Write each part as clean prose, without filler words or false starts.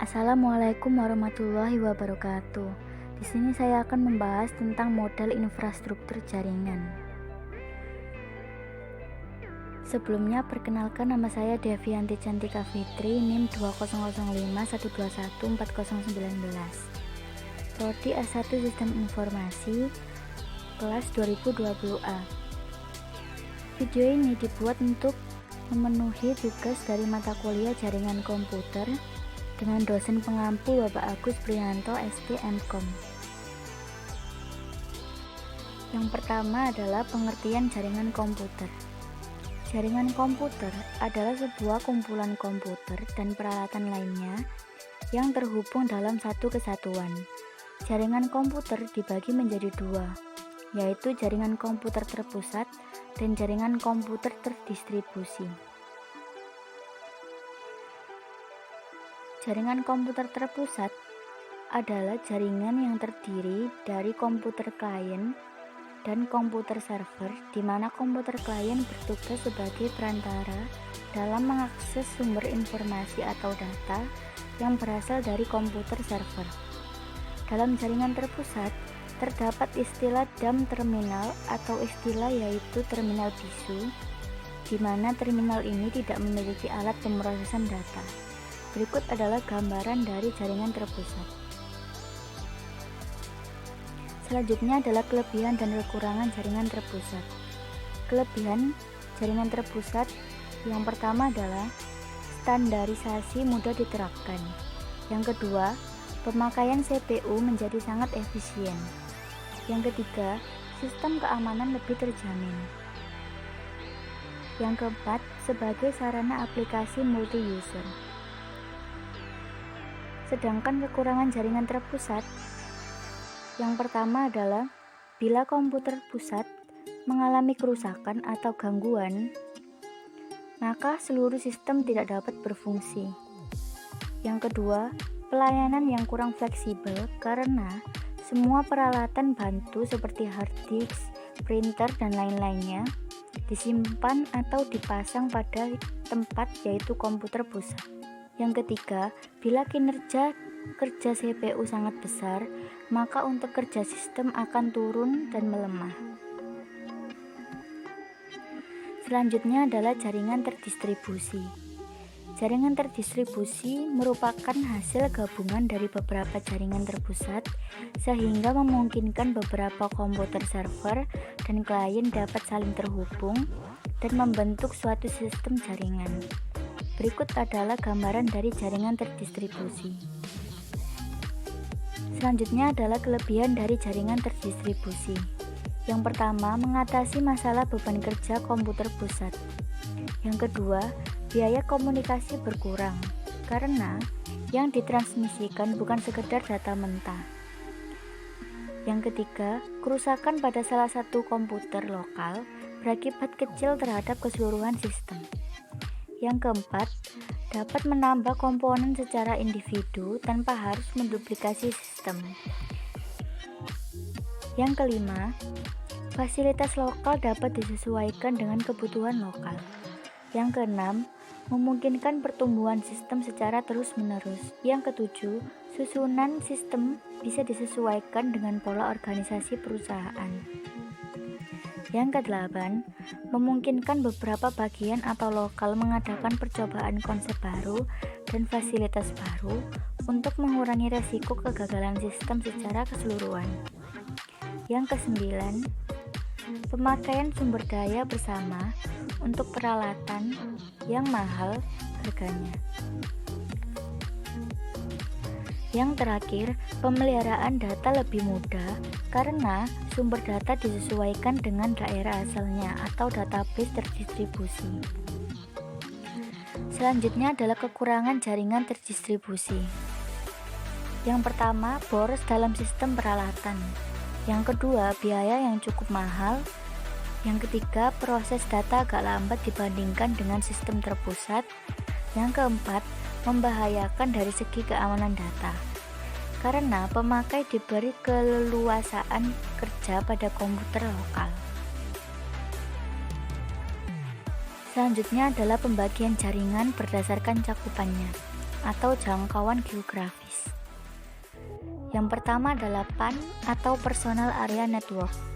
Assalamualaikum warahmatullahi wabarakatuh. Di sini saya akan membahas tentang model infrastruktur jaringan. Sebelumnya, perkenalkan, nama saya Devianti Cantika Fitri, NIM 20051214019. Prodi S1 Sistem Informasi, kelas 2020A. Video ini dibuat untuk memenuhi tugas dari mata kuliah jaringan komputer dengan dosen pengampu Bapak Agus Prihanto STMkom. Yang pertama adalah pengertian jaringan komputer. Jaringan komputer adalah sebuah kumpulan komputer dan peralatan lainnya yang terhubung dalam satu kesatuan. Jaringan komputer dibagi menjadi dua, yaitu jaringan komputer terpusat dan jaringan komputer terdistribusi. Jaringan komputer terpusat adalah jaringan yang terdiri dari komputer klien dan komputer server, di mana komputer klien bertugas sebagai perantara dalam mengakses sumber informasi atau data yang berasal dari komputer server. Dalam jaringan terpusat, terdapat istilah DAM terminal atau istilah yaitu terminal bisu, di mana terminal ini tidak memiliki alat pemrosesan data. Berikut adalah gambaran dari jaringan terpusat. Selanjutnya adalah kelebihan dan kekurangan jaringan terpusat. Kelebihan jaringan terpusat yang pertama adalah standarisasi mudah diterapkan. Yang kedua, pemakaian CPU menjadi sangat efisien. Yang ketiga, sistem keamanan lebih terjamin. Yang keempat, sebagai sarana aplikasi multi-user. Sedangkan kekurangan jaringan terpusat yang pertama adalah bila komputer pusat mengalami kerusakan atau gangguan, maka seluruh sistem tidak dapat berfungsi. Yang kedua, pelayanan yang kurang fleksibel karena semua peralatan bantu seperti hard disk, printer, dan lain-lainnya disimpan atau dipasang pada tempat yaitu komputer pusat. Yang ketiga, bila kinerja kerja CPU sangat besar, maka untuk kerja sistem akan turun dan melemah. Selanjutnya adalah jaringan terdistribusi. Jaringan terdistribusi merupakan hasil gabungan dari beberapa jaringan terpusat sehingga memungkinkan beberapa komputer server dan klien dapat saling terhubung dan membentuk suatu sistem jaringan. Berikut adalah gambaran dari jaringan terdistribusi. Selanjutnya adalah kelebihan dari jaringan terdistribusi. Yang pertama, mengatasi masalah beban kerja komputer pusat. Yang kedua, biaya komunikasi berkurang karena yang ditransmisikan bukan sekedar data mentah. Yang ketiga, kerusakan pada salah satu komputer lokal berakibat kecil terhadap keseluruhan sistem. Yang keempat, dapat menambah komponen secara individu tanpa harus menduplikasi sistem. Yang kelima, fasilitas lokal dapat disesuaikan dengan kebutuhan lokal. Yang keenam, memungkinkan pertumbuhan sistem secara terus-menerus. Yang ketujuh, susunan sistem bisa disesuaikan dengan pola organisasi perusahaan. Yang kedelapan, memungkinkan beberapa bagian atau lokal mengadakan percobaan konsep baru dan fasilitas baru untuk mengurangi resiko kegagalan sistem secara keseluruhan. Yang kesembilan, pemakaian sumber daya bersama untuk peralatan yang mahal harganya. Yang terakhir, pemeliharaan data lebih mudah karena sumber data disesuaikan dengan daerah asalnya atau database terdistribusi. Selanjutnya adalah kekurangan jaringan terdistribusi. Yang pertama, boros dalam sistem peralatan. Yang kedua, biaya yang cukup mahal. Yang ketiga, proses data agak lambat dibandingkan dengan sistem terpusat. Yang keempat, membahayakan dari segi keamanan data karena pemakai diberi keleluasaan kerja pada komputer lokal. Selanjutnya adalah pembagian jaringan berdasarkan cakupannya. atau jangkauan geografis. Yang pertama adalah PAN atau Personal Area Network.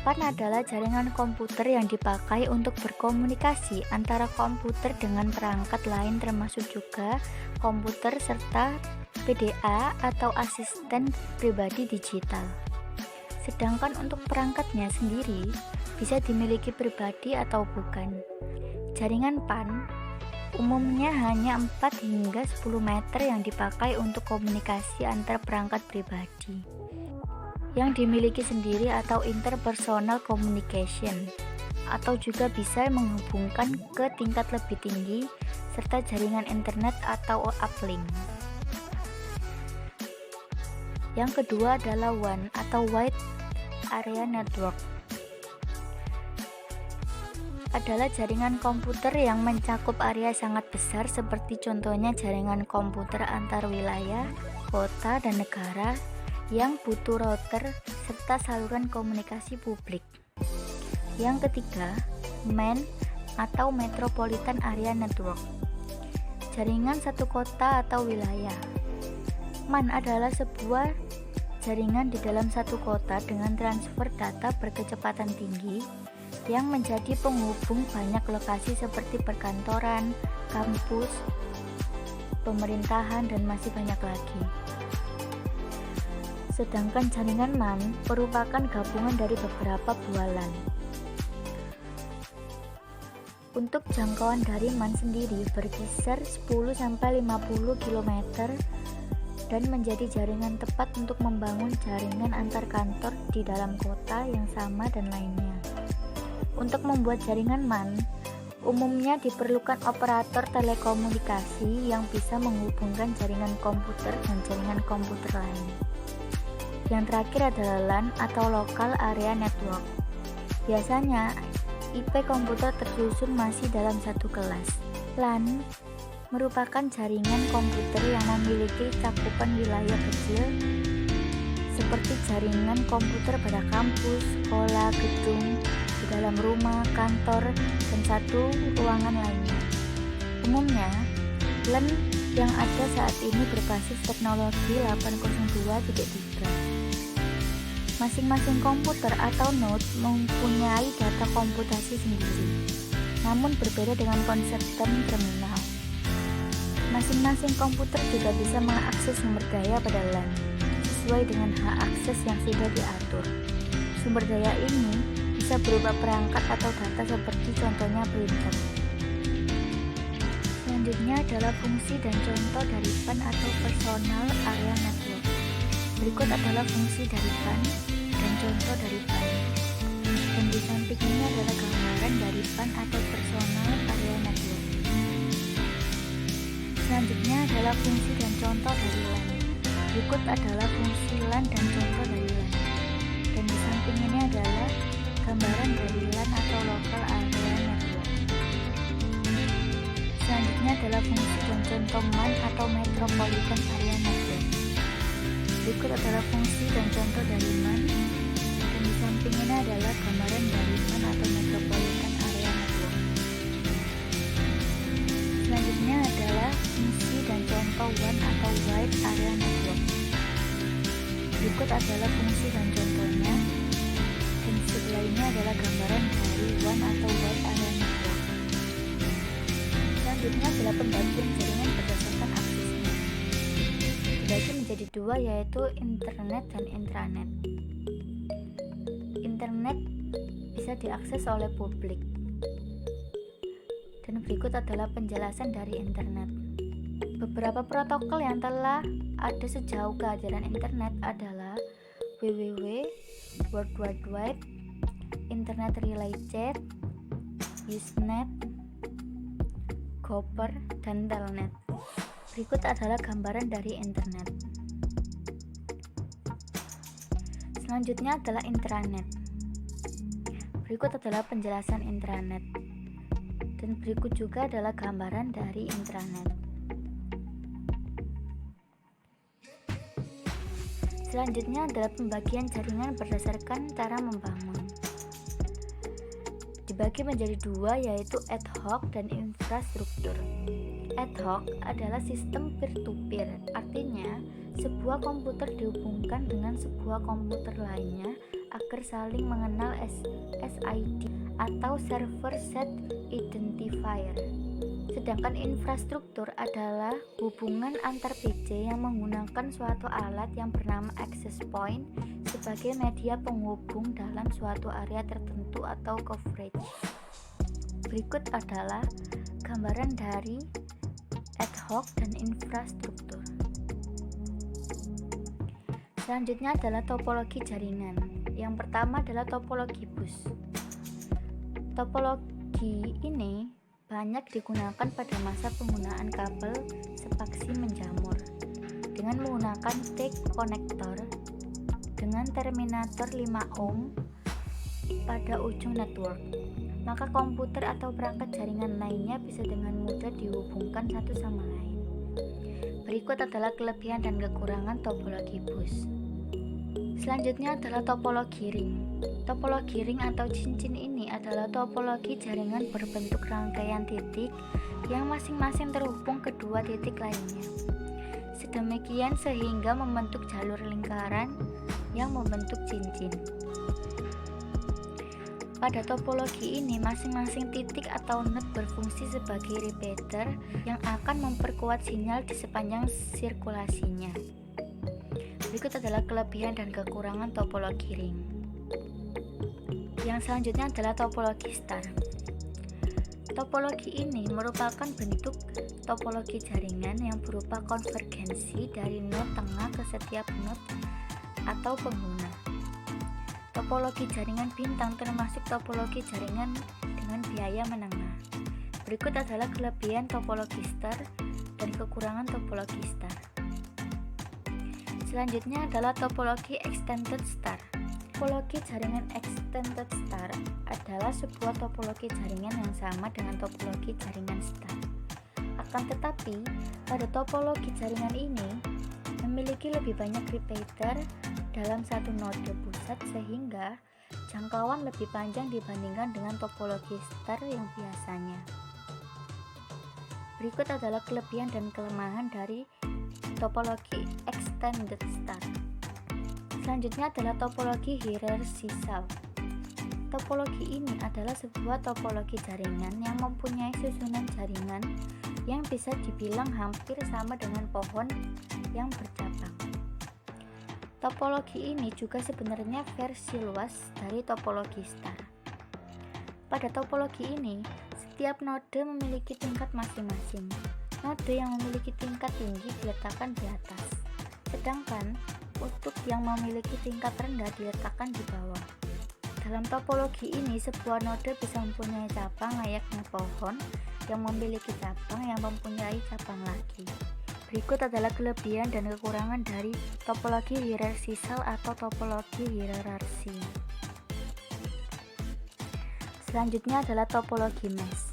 PAN adalah jaringan komputer yang dipakai untuk berkomunikasi antara komputer dengan perangkat lain termasuk juga komputer serta PDA atau asisten pribadi digital. Sedangkan untuk perangkatnya sendiri bisa dimiliki pribadi atau bukan. Jaringan PAN umumnya hanya 4 hingga 10 meter yang dipakai untuk komunikasi antar perangkat pribadi yang dimiliki sendiri atau interpersonal communication, atau juga bisa menghubungkan ke tingkat lebih tinggi serta jaringan internet atau uplink. Yang kedua adalah WAN atau Wide Area Network. Adalah jaringan komputer yang mencakup area sangat besar seperti contohnya jaringan komputer antar wilayah, kota, dan negara yang butuh router serta saluran komunikasi publik. Yang ketiga, MAN atau Metropolitan Area Network. Jaringan satu kota atau wilayah. MAN adalah sebuah jaringan di dalam satu kota dengan transfer data berkecepatan tinggi yang menjadi penghubung banyak lokasi seperti perkantoran, kampus, pemerintahan, dan masih banyak lagi. Sedangkan jaringan MAN merupakan gabungan dari beberapa buah LAN. Untuk jangkauan dari MAN sendiri berkisar 10-50 km dan menjadi jaringan tepat untuk membangun jaringan antar kantor di dalam kota yang sama dan lainnya. Untuk membuat jaringan MAN, umumnya diperlukan operator telekomunikasi yang bisa menghubungkan jaringan komputer dan jaringan komputer lain. Yang terakhir adalah LAN atau Local Area Network. Biasanya, IP komputer tersusun masih dalam satu kelas. LAN merupakan jaringan komputer yang memiliki cakupan wilayah kecil seperti jaringan komputer pada kampus, sekolah, gedung, di dalam rumah, kantor, dan satu ruangan lainnya. Umumnya, LAN yang ada saat ini berbasis teknologi 802.3. Masing-masing komputer atau node mempunyai data komputasi sendiri, namun berbeda dengan konsep terminal. Masing-masing komputer juga bisa mengakses sumber daya pada LAN sesuai dengan hak akses yang sudah diatur. Sumber daya ini bisa berupa perangkat atau data seperti contohnya printer. Selanjutnya adalah fungsi dan contoh dari PAN atau Personal Area Network. Berikut adalah fungsi dari PAN dan contoh dari PAN. Dan di samping ini adalah gambaran dari PAN atau Personal Area Network. Selanjutnya adalah fungsi dan contoh dari LAN. Berikut adalah fungsi LAN dan contoh dari LAN. Dan di samping ini adalah gambaran dari LAN atau Local Area Network. Selanjutnya adalah fungsi dan contoh MAN atau Metropolitan Area Network. Berikut adalah fungsi dan contoh dari MAN. Dan di samping ini adalah gambaran dari MAN atau Metropolitan Area Network. Selanjutnya adalah fungsi dan contoh WAN atau Wide Area Network. Berikut adalah fungsi dan contohnya. Dan sebelah ini adalah gambaran dari WAN atau Wide Area Network. Selanjutnya adalah pembagian jaringan berdasarkan aksesnya. Dibagi menjadi dua, yaitu internet dan intranet. Internet bisa diakses oleh publik. Dan berikut adalah penjelasan dari internet. Beberapa protokol yang telah ada sejauh kehadiran internet adalah www, World Wide Web, Internet Relay Chat, Usenet, Gopher, dan Telnet. Berikut adalah gambaran dari internet. Selanjutnya adalah intranet. Berikut adalah penjelasan intranet. Dan berikut juga adalah gambaran dari intranet. Selanjutnya adalah pembagian jaringan berdasarkan cara membangun. dibagi menjadi dua, yaitu ad hoc dan infrastruktur. Ad hoc adalah sistem peer-to-peer, artinya sebuah komputer dihubungkan dengan sebuah komputer lainnya agar saling mengenal SID atau Server Set Identifier. Sedangkan infrastruktur adalah hubungan antar PC yang menggunakan suatu alat yang bernama access point sebagai media penghubung dalam suatu area tertentu atau coverage. Berikut adalah gambaran dari ad hoc dan infrastruktur. Selanjutnya adalah topologi jaringan. Yang pertama adalah topologi bus. Topologi ini banyak digunakan pada masa penggunaan kabel sepaksi menjamur dengan menggunakan T konektor dengan terminator 5 ohm pada ujung network. Maka komputer atau perangkat jaringan lainnya bisa dengan mudah dihubungkan satu sama lain. Berikut adalah kelebihan dan kekurangan topologi bus. Selanjutnya adalah topologi ring. Topologi ring atau cincin ini adalah topologi jaringan berbentuk rangkaian titik yang masing-masing terhubung ke dua titik lainnya. Sedemikian sehingga membentuk jalur lingkaran yang membentuk cincin. Pada topologi ini, masing-masing titik atau node berfungsi sebagai repeater yang akan memperkuat sinyal di sepanjang sirkulasinya. Berikut adalah kelebihan dan kekurangan topologi ring. Yang selanjutnya adalah topologi star. Topologi ini merupakan bentuk topologi jaringan yang berupa konvergensi dari node tengah ke setiap node atau pengguna. Topologi jaringan bintang termasuk topologi jaringan dengan biaya menengah. Berikut adalah kelebihan topologi star dan kekurangan topologi star. Selanjutnya adalah topologi extended star. Topologi jaringan extended star adalah sebuah topologi jaringan yang sama dengan topologi jaringan star. Akan tetapi, pada topologi jaringan ini memiliki lebih banyak repeater dalam satu node pusat sehingga jangkauan lebih panjang dibandingkan dengan topologi star yang biasanya. Berikut adalah kelebihan dan kelemahan dari topologi extended star. Selanjutnya adalah topologi hierarchical. Topologi ini adalah sebuah topologi jaringan yang mempunyai susunan jaringan yang bisa dibilang hampir sama dengan pohon yang bercabang. Topologi ini juga sebenarnya versi luas dari topologi star. Pada topologi ini, setiap node memiliki tingkat masing-masing. Node yang memiliki tingkat tinggi diletakkan di atas, sedangkan untuk yang memiliki tingkat rendah diletakkan di bawah. Dalam topologi ini, sebuah node bisa mempunyai cabang layaknya pohon yang memiliki cabang yang mempunyai cabang lagi. Berikut adalah kelebihan dan kekurangan dari topologi hierarchical atau topologi hierarki. Selanjutnya adalah topologi mesh.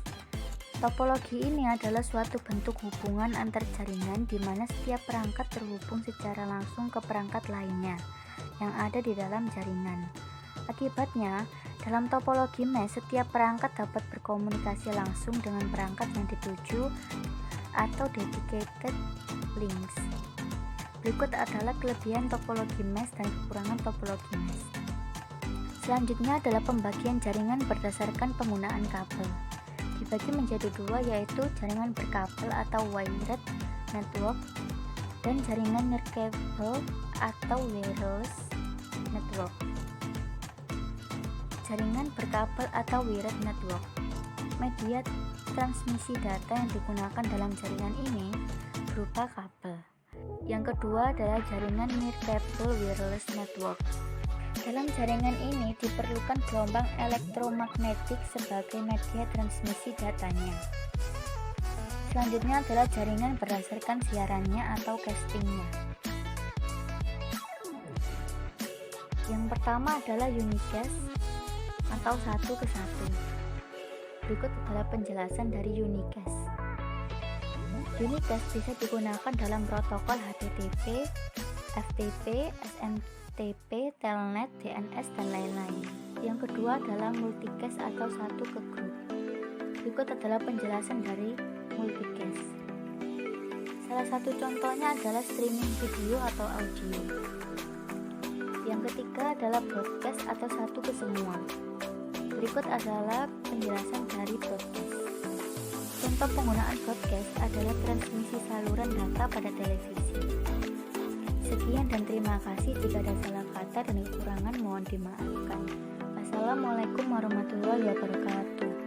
Topologi ini adalah suatu bentuk hubungan antar jaringan di mana setiap perangkat terhubung secara langsung ke perangkat lainnya yang ada di dalam jaringan. Akibatnya, dalam topologi mesh, setiap perangkat dapat berkomunikasi langsung dengan perangkat yang dituju atau dedicated links. Berikut adalah kelebihan topologi mesh dan kekurangan topologi mesh. Selanjutnya adalah pembagian jaringan berdasarkan penggunaan kabel. Dibagi menjadi dua, yaitu jaringan berkabel atau wired network dan jaringan nirkabel atau wireless network. Jaringan berkabel atau wired network. Media transmisi data yang digunakan dalam jaringan ini berupa kabel. Yang kedua adalah jaringan nirkabel wireless network. Dalam jaringan ini diperlukan gelombang elektromagnetik sebagai media transmisi datanya. Selanjutnya adalah jaringan berdasarkan siarannya atau castingnya. Yang pertama adalah unicast atau satu ke satu. Berikut adalah penjelasan dari unicast. Unicast bisa digunakan dalam protokol HTTP, FTP, SMTP, Telnet, DNS, dan lain-lain. Yang kedua adalah multicast atau satu ke grup. Berikut adalah penjelasan dari multicast. Salah satu contohnya adalah streaming video atau audio. Yang ketiga adalah broadcast atau satu ke semua. Berikut adalah penjelasan dari broadcast. Contoh penggunaan broadcast adalah transmisi saluran data pada televisi. Sekian dan terima kasih. Jika ada salah kata dan kekurangan mohon dimaafkan. Assalamualaikum warahmatullahi wabarakatuh.